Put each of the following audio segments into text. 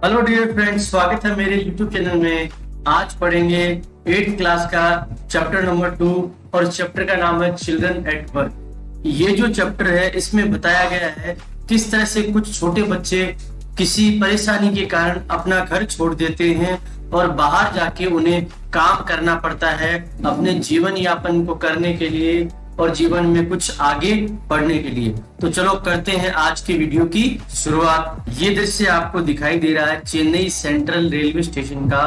Hello dear friends, स्वागत है मेरे यूट्यूब चैनल में। आज पढ़ेंगे 8th क्लास का चैप्टर नंबर 2 और इस चैप्टर का नाम है चिल्ड्रन एट वर्क। ये जो चैप्टर है इसमें बताया गया है किस तरह से कुछ छोटे बच्चे किसी परेशानी के कारण अपना घर छोड़ देते हैं और बाहर जाके उन्हें काम करना पड़ता है अपने जीवन यापन को करने के लिए और जीवन में कुछ आगे बढ़ने के लिए। तो चलो करते हैं आज की वीडियो की शुरुआत। ये दृश्य आपको दिखाई दे रहा है चेन्नई सेंट्रल रेलवे स्टेशन का।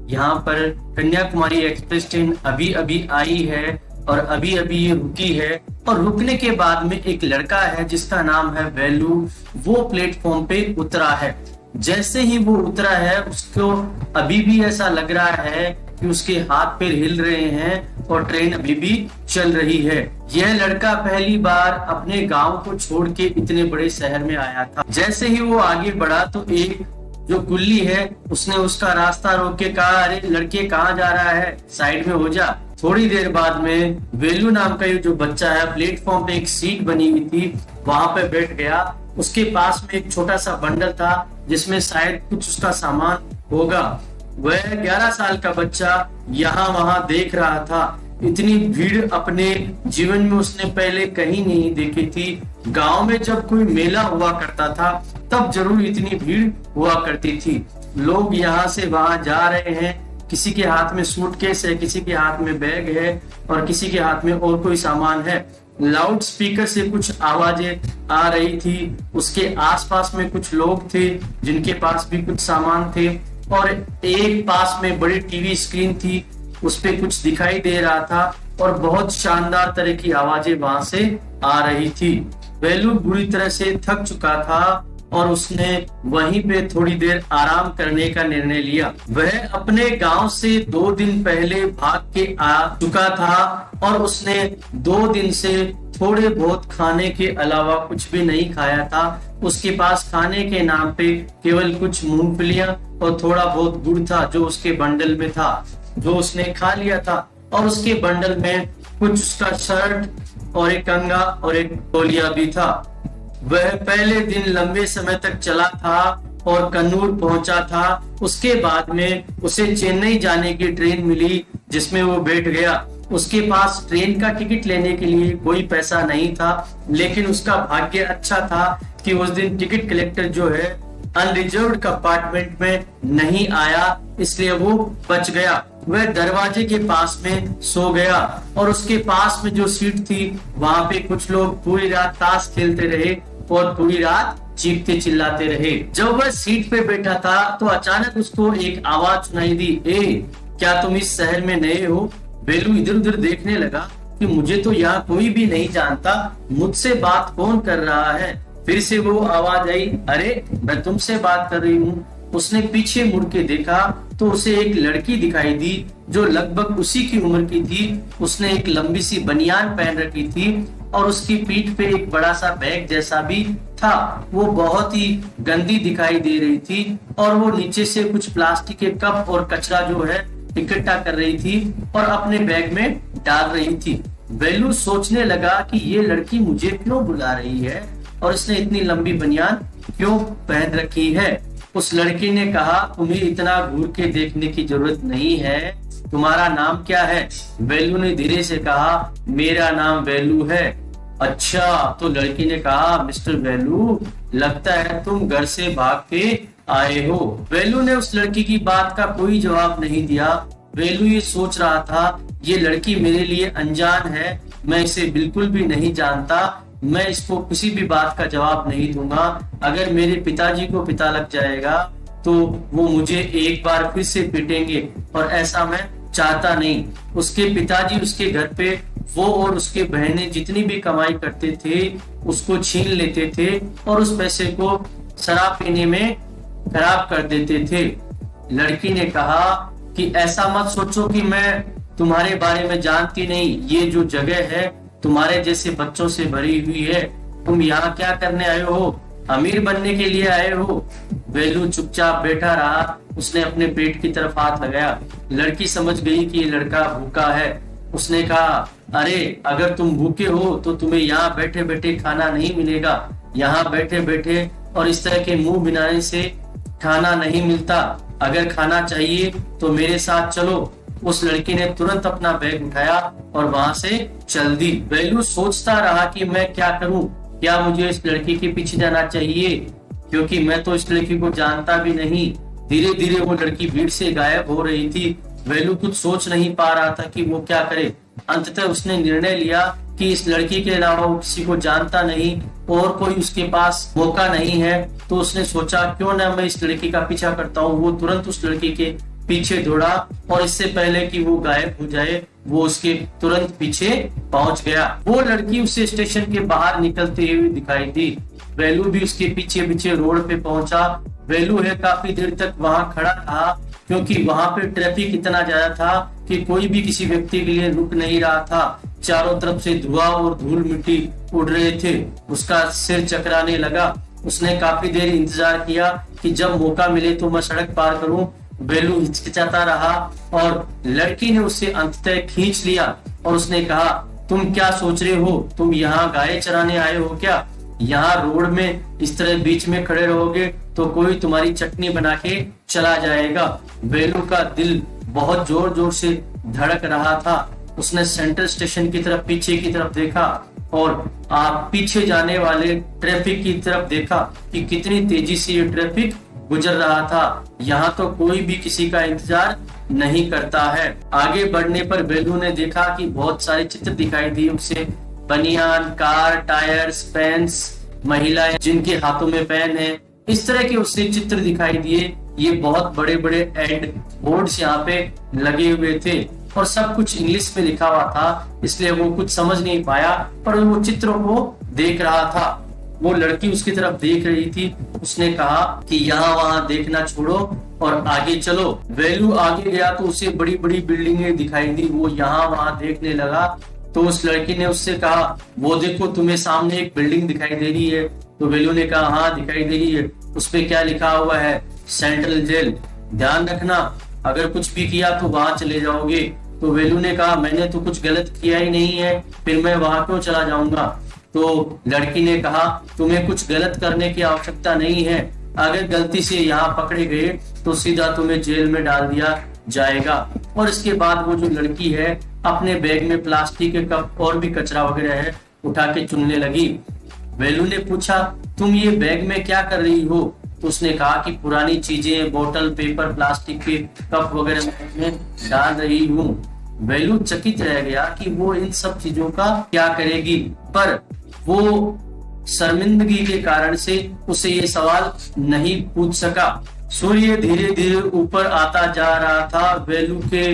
यहाँ पर कन्याकुमारी एक्सप्रेस ट्रेन अभी अभी आई है और अभी अभी ये रुकी है और रुकने के बाद में एक लड़का है जिसका नाम है वेलू, वो प्लेटफॉर्म पे उतरा है। जैसे ही वो उतरा है उसको अभी भी ऐसा लग रहा है कि उसके हाथ पैर हिल रहे हैं और ट्रेन अभी भी चल रही है। यह लड़का पहली बार अपने गांव को छोड़ के इतने बड़े शहर में आया था। जैसे ही वो आगे बढ़ा तो एक जो कुल्ली है उसने उसका रास्ता रोक के कहा, अरे लड़के कहाँ जा रहा है, साइड में हो जा। थोड़ी देर बाद में वेलू नाम का ये जो बच्चा है प्लेटफॉर्म पे एक सीट बनी हुई थी वहां पे बैठ गया। उसके पास में एक छोटा सा बंडल था जिसमें शायद कुछ उसका सामान होगा। वह 11 साल का बच्चा यहाँ वहां देख रहा था। इतनी भीड़ अपने जीवन में उसने पहले कहीं नहीं देखी थी। गांव में जब कोई मेला हुआ करता था तब जरूर इतनी भीड़ हुआ करती थी। लोग यहाँ से वहां जा रहे हैं, किसी के हाथ में सूटकेस है, किसी के हाथ में बैग है और किसी के हाथ में और कोई सामान है। लाउड स्पीकर से कुछ आवाजें आ रही थी। उसके आसपास में कुछ लोग थे जिनके पास भी कुछ सामान थे और एक पास में बड़ी टीवी स्क्रीन थी, उस पे कुछ दिखाई दे रहा था और बहुत शानदार तरह की आवाजें वहां से आ रही थी। वेलू बुरी तरह से थक चुका था और उसने वहीं पे थोड़ी देर आराम करने का निर्णय लिया। वह अपने गांव से 2 दिन पहले भाग के आ चुका था और उसने 2 दिन से थोड़े बहुत खाने के अलावा कुछ भी नहीं खाया था। उसके पास खाने के नाम पे केवल कुछ मूंगफलियां और थोड़ा बहुत गुड़ था जो उसके बंडल में था, जो उसने खा लिया था। और उसके बंडल में कुछ उसका शर्ट और एक कंगा और एक तौलिया भी था। वह पहले दिन लंबे समय तक चला था और कन्नूर पहुंचा था। उसके बाद में उसे चेन्नई जाने की ट्रेन मिली जिसमें वो बैठ गया। उसके पास ट्रेन का टिकट लेने के लिए कोई पैसा नहीं था, लेकिन उसका भाग्य अच्छा था कि उस दिन टिकट कलेक्टर जो है अनरिजर्व्ड कंपार्टमेंट में नहीं आया, इसलिए वो बच गया। वह दरवाजे के पास में सो गया और उसके पास में जो सीट थी वहां पे कुछ लोग पूरी रात ताश खेलते रहे और पूरी रात चीखते चिल्लाते रहे। जब वह सीट पे बैठा था तो अचानक उसको एक आवाज सुनाई दी, ए क्या तुम इस शहर में नए हो? वेलू इधर उधर देखने लगा कि मुझे तो यहाँ कोई भी नहीं जानता, मुझसे बात कौन कर रहा है? फिर से वो आवाज आई, अरे मैं तुमसे बात कर रही हूँ। उसने पीछे मुड़ के देखा तो उसे एक लड़की दिखाई दी जो लगभग उसी की उम्र की थी। उसने एक लंबी सी बनियान पहन रखी थी और उसकी पीठ पे एक बड़ा सा बैग जैसा भी था। वो बहुत ही गंदी दिखाई दे रही थी और वो नीचे से कुछ प्लास्टिक के कप और कचरा जो है इकट्ठा कर रही थी और अपने बैग में डाल रही थी। वेलू सोचने लगा कि ये लड़की मुझे क्यों बुला रही है और इसने इतनी लंबी बनियान क्यों पहन रखी है। उस लड़की ने कहा, तुम्हें इतना घूर के देखने की जरूरत नहीं है, तुम्हारा नाम क्या है? वेलू ने धीरे से कहा, मेरा नाम वेलू है। अच्छा, तो लड़की ने कहा, मिस्टर वेलू लगता है तुम घर से भाग के आए हो। वेलू ने उस लड़की की बात का कोई जवाब नहीं दिया। वेलू ये सोच रहा था, ये लड़की मेरे लिए अनजान है, मैं इसे बिल्कुल भी नहीं जानता, मैं इसको किसी भी बात का जवाब नहीं दूंगा। अगर मेरे पिताजी को पता लग जाएगा तो वो मुझे एक बार फिर से पीटेंगे और ऐसा मैं चाहता नहीं। उसके पिताजी उसके घर पे वो और उसके बहनें जितनी भी कमाई करते थे उसको छीन लेते थे और उस पैसे को शराब पीने में खराब कर देते थे। लड़की ने कहा कि ऐसा मत सोचो कि मैं तुम्हारे बारे में जानती नहीं, ये जो जगह है तुम्हारे जैसे बच्चों से भरी हुई है। तुम यहाँ क्या करने आए हो? अमीर बनने के लिए आए हो? वेलू चुपचाप बैठा रहा। उसने अपने पेट की तरफ हाथ लगाया। लड़की समझ गई कि ये लड़का भूखा है। उसने कहा, अरे अगर तुम भूखे हो तो तुम्हें यहाँ बैठे बैठे खाना नहीं मिलेगा। यहाँ बैठे बैठे और इस तरह के मुंह बनाने से खाना नहीं मिलता, अगर खाना चाहिए तो मेरे साथ चलो। उस लड़की ने तुरंत अपना बैग उठाया और वहां से चल दी। वेलू सोचता रहा कि मैं क्या करूं, क्या मुझे इस लड़की के पीछे जाना चाहिए, क्योंकि मैं तो इस लड़की को जानता भी नहीं। धीरे धीरे वो लड़की भीड़ से गायब हो रही थी। वेलू कुछ सोच नहीं पा रहा था कि वो क्या करे। अंततः उसने निर्णय लिया कि इस लड़की के अलावा वो किसी को जानता नहीं और कोई उसके पास मौका नहीं है। तो उसने सोचा क्यों ना मैं इस लड़की का पीछा करता हूँ। वो तुरंत उस लड़की के पीछे दौड़ा और इससे पहले कि वो गायब हो जाए वो उसके तुरंत पीछे पहुंच गया। वो लड़की उसे स्टेशन के बाहर निकलते हुए दिखाई दी। वेलू भी उसके पीछे पीछे रोड पे पहुंचा। वेलू है काफी देर तक वहां खड़ा था, क्योंकि वहां पे ट्रैफिक इतना ज्यादा था कि कोई भी किसी व्यक्ति के लिए रुक नहीं रहा था। चारों तरफ से धुआं और धूल मिट्टी उड़ रहे थे। उसका सिर चकराने लगा। उसने काफी देर इंतजार किया कि जब मौका मिले तो मैं सड़क पार करूं। वेलू हिचकिचाता रहा और लड़की ने उसे अंततः खींच लिया और उसने कहा, तुम क्या सोच रहे हो? तुम यहाँ गाय चराने आए हो क्या? यहाँ रोड में इस तरह बीच में खड़े रहोगे तो कोई तुम्हारी चटनी बना के चला जाएगा। वेलू का दिल बहुत जोर जोर से धड़क रहा था। उसने सेंट्रल स्टेशन की तरफ पीछे की तरफ देखा और आप पीछे जाने वाले ट्रैफिक की तरफ देखा कि कितनी तेजी से ये ट्रैफिक गुजर रहा था। यहाँ तो कोई भी किसी का इंतजार नहीं करता है। आगे बढ़ने पर वेलू ने देखा कि बहुत सारे चित्र दिखाई दिए उसे। बनियान, कार, टायर्स, पेन्स, महिलाएं जिनके हाथों में पेन है, इस तरह के उससे चित्र दिखाई दिए। ये बहुत बड़े बड़े एड बोर्ड्स यहाँ पे लगे हुए थे और सब कुछ इंग्लिश में लिखा हुआ था, इसलिए वो कुछ समझ नहीं पाया, पर वो चित्रों को देख रहा था। वो लड़की उसकी तरफ देख रही थी। उसने कहा कि यहाँ वहां देखना छोड़ो और आगे चलो। वेलू आगे गया तो उसे बड़ी बड़ी बिल्डिंगें दिखाई दी। वो यहाँ वहां देखने लगा तो उस लड़की ने उससे कहा, वो देखो तुम्हें सामने एक बिल्डिंग दिखाई दे रही है। तो वेलू ने कहा, हाँ दिखाई दे रही है। उस पे क्या लिखा हुआ है? Central jail. ध्यान रखना, अगर कुछ भी किया तो वहां चले जाओगे। तो वेलू ने कहा, मैंने तो कुछ गलत किया ही नहीं है, फिर मैं वहां क्यों चला जाऊंगा? तो लड़की ने कहा, तुम्हें कुछ गलत करने की आवश्यकता नहीं है। अगर गलती से यहाँ पकड़े गए तो सीधा तुम्हें जेल में डाल दिया जाएगा। और इसके बाद वो जो लड़की है अपने बैग में प्लास्टिक के कप और भी कचरा वगैरह है उठा के चुनने लगी। वेलू ने पूछा, तुम ये बैग में क्या कर रही हो? तो उसने कहा कि पुरानी चीजें, बोतल, पेपर, प्लास्टिक के कप वगैरह में डाल रही हूँ। वेलू चकित रह गया कि वो इन सब चीजों का क्या करेगी, पर वो शर्मिंदगी के कारण से उसे ये सवाल नहीं पूछ सका। सूर्य धीरे धीरे ऊपर आता जा रहा था। वेलू के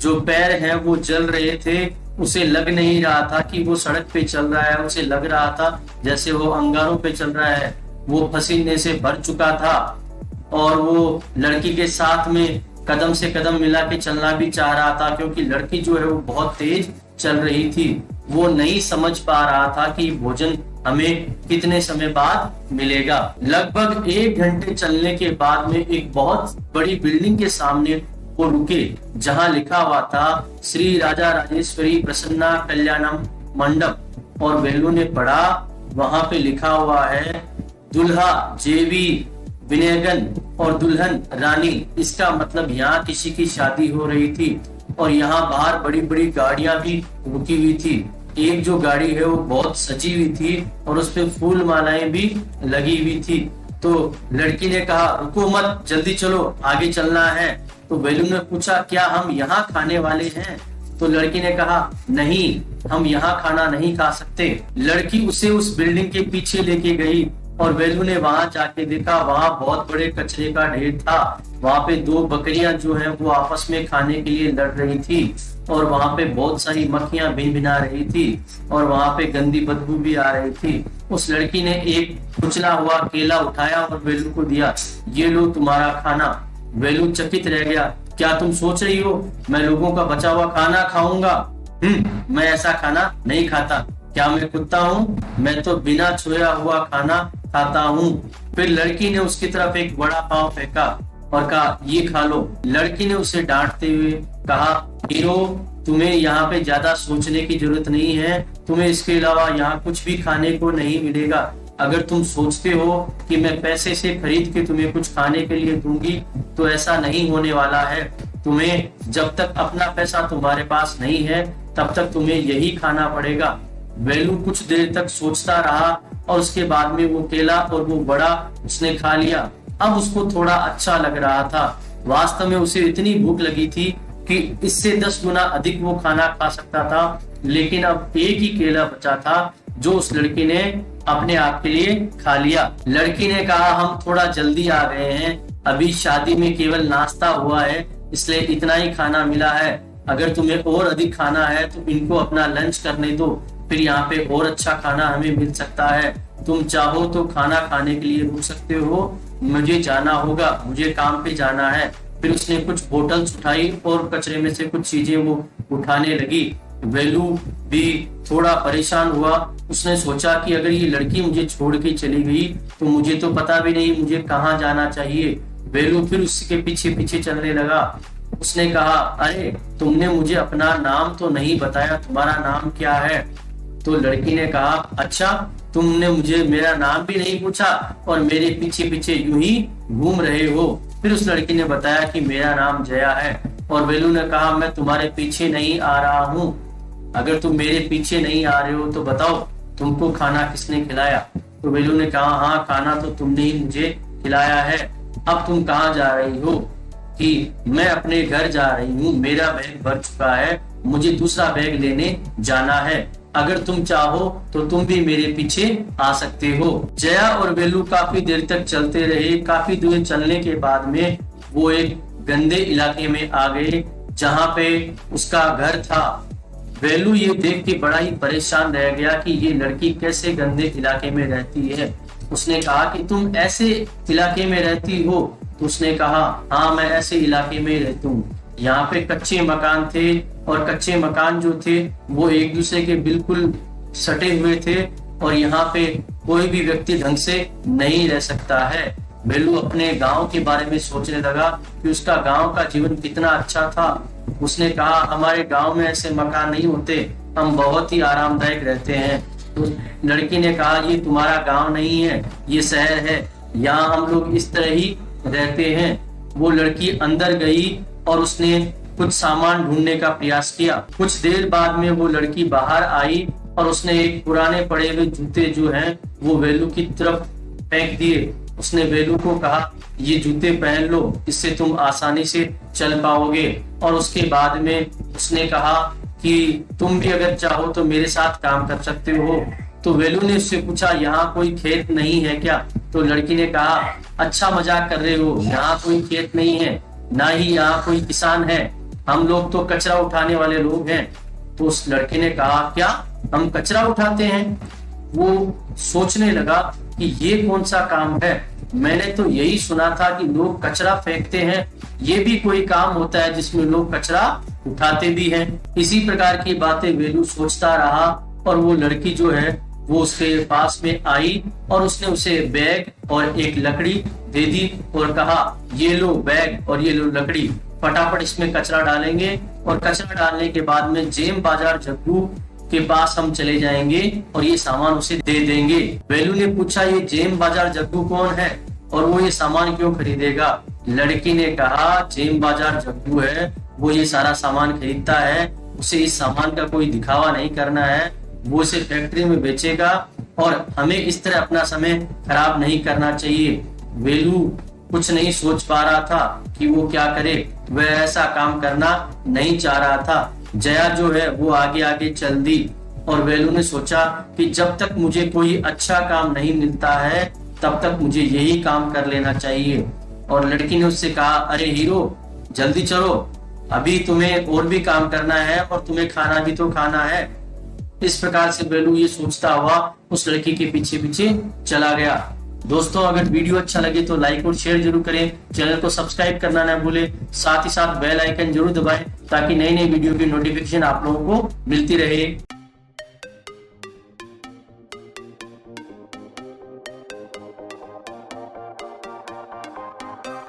जो पैर हैं वो जल रहे थे। उसे लग नहीं रहा था कि वो सड़क पे चल रहा है। उसे लग रहा था जैसे वो अंगारों पे चल रहा है। वो पसीने से भर चुका था और वो लड़की के साथ में कदम से कदम मिला के चलना भी चाह रहा था, क्योंकि लड़की जो है वो बहुत तेज चल रही थी। वो नहीं समझ पा रहा था कि भोजन हमें कितने समय बाद मिलेगा। लगभग 1 घंटे चलने के बाद में एक बहुत बड़ी बिल्डिंग के सामने वो रुके, जहां लिखा हुआ था श्री राजा राजेश्वरी प्रसन्ना कल्याणम मंडप। और वेलू ने पढ़ा, वहां पे लिखा हुआ है दुल्हा जेवी विनयगन और दुल्हन रानी। इसका मतलब यहाँ किसी की शादी हो रही थी और यहाँ बाहर बड़ी बड़ी गाड़ियां भी रुकी हुई थी। एक जो गाड़ी है वो बहुत सजी हुई थी और उस पे फूल मालाएं भी लगी हुई थी। तो लड़की ने कहा, रुको मत, जल्दी चलो, आगे चलना है। तो वेलू ने पूछा, क्या हम यहाँ खाने वाले हैं? तो लड़की ने कहा, नहीं, हम यहाँ खाना नहीं खा सकते। लड़की उसे उस बिल्डिंग के पीछे लेके गई और वेलू ने वहां जाके देखा, वहां बहुत बड़े कचरे का ढेर था। वहां पे 2 बकरियां जो हैं वो आपस में खाने के लिए लड़ रही थी और वहां पे बहुत सारी मक्खियां भिन-भिना रही थी और वहां पे गंदी बदबू भी आ रही थी। उस लड़की ने एक कुचला हुआ केला उठाया और वेलू को दिया, ये लो तुम्हारा खाना। वेलू चकित रह गया, क्या तुम सोच रही हो मैं लोगों का बचा हुआ खाना खाऊंगा? मैं ऐसा खाना नहीं खाता। क्या मैं कुत्ता हूँ? मैं तो बिना छुआ हुआ खाना खाता हूँ। फिर लड़की ने उसकी तरफ एक बड़ा पाव फेंका और कहा, ये खा लो। लड़की ने उसे डांटते हुए कहा, हीरो, तुम्हें यहाँ पे ज्यादा सोचने की जरूरत नहीं है, तुम्हें इसके अलावा यहाँ कुछ भी खाने को नहीं मिलेगा। अगर तुम सोचते हो कि मैं पैसे से खरीद के तुम्हें कुछ खाने के लिए दूंगी तो ऐसा नहीं होने वाला है। तुम्हें जब तक अपना पैसा तुम्हारे पास नहीं है तब तक तुम्हें यही खाना पड़ेगा। वेलू कुछ देर तक सोचता रहा और उसके बाद में वो केला और वो बड़ा उसने खा लिया। अब उसको थोड़ा अच्छा लग रहा था। वास्तव में उसे इतनी भूख लगी थी कि इससे 10 गुना अधिक वो खाना खा सकता था, लेकिन अब एक ही केला बचा था जो उस लड़की ने अपने आप के लिए खा लिया। लड़की ने कहा, हम थोड़ा जल्दी आ गए हैं, अभी शादी में केवल नाश्ता हुआ है इसलिए इतना ही खाना मिला है। अगर तुम्हें और अधिक खाना है तो इनको अपना लंच करने दो, फिर यहाँ पे और अच्छा खाना हमें मिल सकता है। तुम चाहो तो खाना खाने के लिए रुक सकते हो, मुझे जाना होगा, मुझे काम पे जाना है। फिर उसने कुछ बोतल्स उठाई और कचरे में से कुछ चीजें वो उठाने लगी। वेलू भी थोड़ा परेशान हुआ। उसने सोचा कि अगर ये लड़की मुझे छोड़ के चली गई तो मुझे तो पता भी नहीं मुझे कहाँ जाना चाहिए। वेलू फिर उसके पीछे पीछे चलने लगा। उसने कहा, अरे तुमने मुझे अपना नाम तो नहीं बताया, तुम्हारा नाम क्या है? तो लड़की ने कहा, अच्छा तुमने मुझे मेरा नाम भी नहीं पूछा और मेरे पीछे पीछे यूं ही घूम रहे हो। फिर उस लड़की ने बताया कि मेरा नाम जया है। और वेलू ने कहा, मैं तुम्हारे पीछे नहीं आ रहा हूँ, अगर तुम मेरे पीछे नहीं आ रहे हो तो बताओ तुमको खाना किसने खिलाया? तो वेलू ने कहा, हाँ खाना तो तुमने ही मुझे खिलाया है। अब तुम कहाँ जा रही हो? कि मैं अपने घर जा रही हूँ, मेरा बैग भर चुका है, मुझे दूसरा बैग लेने जाना है। अगर तुम चाहो तो तुम भी मेरे पीछे आ सकते हो। जया और वेलू काफी देर तक चलते रहे। काफी दूर चलने के बाद में वो एक गंदे इलाके में आ गए जहाँ पे उसका घर था। वेलू ये देख के बड़ा ही परेशान रह गया कि ये लड़की कैसे गंदे इलाके में रहती है। उसने कहा कि तुम ऐसे इलाके में रहती हो? तो उसने कहा, हाँ मैं ऐसे इलाके में रहती हूँ। यहाँ पे कच्चे मकान थे और कच्चे मकान जो थे वो एक दूसरे के बिल्कुल सटे हुए थे और यहाँ पे कोई भी व्यक्ति ढंग से नहीं रह सकता है। वेलू अपने गांव के बारे में सोचने लगा कि उसका गांव का जीवन कितना अच्छा था। उसने कहा, हमारे गांव में ऐसे मकान नहीं होते, हम बहुत ही आरामदायक रहते हैं। तो लड़की ने कहा, ये तुम्हारा गांव नहीं है, ये शहर है, यहाँ हम लोग इस तरह ही रहते हैं। वो लड़की अंदर गई और उसने कुछ सामान ढूंढने का प्रयास किया। कुछ देर बाद में वो लड़की बाहर आई और उसने एक पुराने पड़े हुए जूते जो हैं वो वेलू की तरफ फेंक दिए। उसने वेलू को कहा, ये जूते पहन लो, इससे तुम आसानी से चल पाओगे। और उसके बाद में उसने कहा कि तुम भी अगर चाहो तो मेरे साथ काम कर सकते हो। तो वेलू ने उससे पूछा, यहाँ कोई खेत नहीं है क्या? तो लड़की ने कहा, अच्छा मजाक कर रहे हो, यहाँ कोई खेत नहीं है, ना ही यहाँ कोई किसान है, हम लोग तो कचरा उठाने वाले लोग हैं। तो उस लड़के ने कहा, क्या हम कचरा उठाते हैं? वो सोचने लगा कि ये कौन सा काम है, मैंने तो यही सुना था कि लोग कचरा फेंकते हैं, ये भी कोई काम होता है जिसमें लोग कचरा उठाते भी हैं। इसी प्रकार की बातें वेलू सोचता रहा और वो लड़की जो है वो उसके पास में आई और उसने उसे बैग और एक लकड़ी दे दी और कहा, ये लो बैग और ये लो लकड़ी, फटाफट इसमें कचरा डालेंगे और कचरा डालने के बाद में जेम बाजार जग्गू के पास हम चले जाएंगे और ये सामान उसे दे देंगे। वेलू ने पूछा, ये जेम बाजार जग्गू कौन है और वो ये सामान क्यों खरीदेगा? लड़की ने कहा, जेम बाजार जग्गू है, वो ये सारा सामान खरीदता है, उसे इस सामान का कोई दिखावा नहीं करना है, वो इसे फैक्ट्री में बेचेगा और हमें इस तरह अपना समय खराब नहीं करना चाहिए। वेलू कुछ नहीं सोच पा रहा था कि वो क्या करे, वह ऐसा काम करना नहीं चाह रहा था। जया जो है वो आगे आगे चल दी और वेलू ने सोचा कि जब तक मुझे कोई अच्छा काम नहीं मिलता है तब तक मुझे यही काम कर लेना चाहिए। और लड़की ने उससे कहा, अरे हीरो जल्दी चलो, अभी तुम्हें और भी काम करना है और तुम्हें खाना भी तो खाना है। इस प्रकार से वेलू ये सोचता हुआ उस लड़की के पीछे पीछे चला गया। दोस्तों, अगर वीडियो अच्छा लगे तो लाइक और शेयर जरूर करें, चैनल को सब्सक्राइब करना ना भूलें, साथ ही साथ बेल आइकन जरूर दबाएं ताकि नई नई वीडियो की नोटिफिकेशन आप लोगों को मिलती रहे।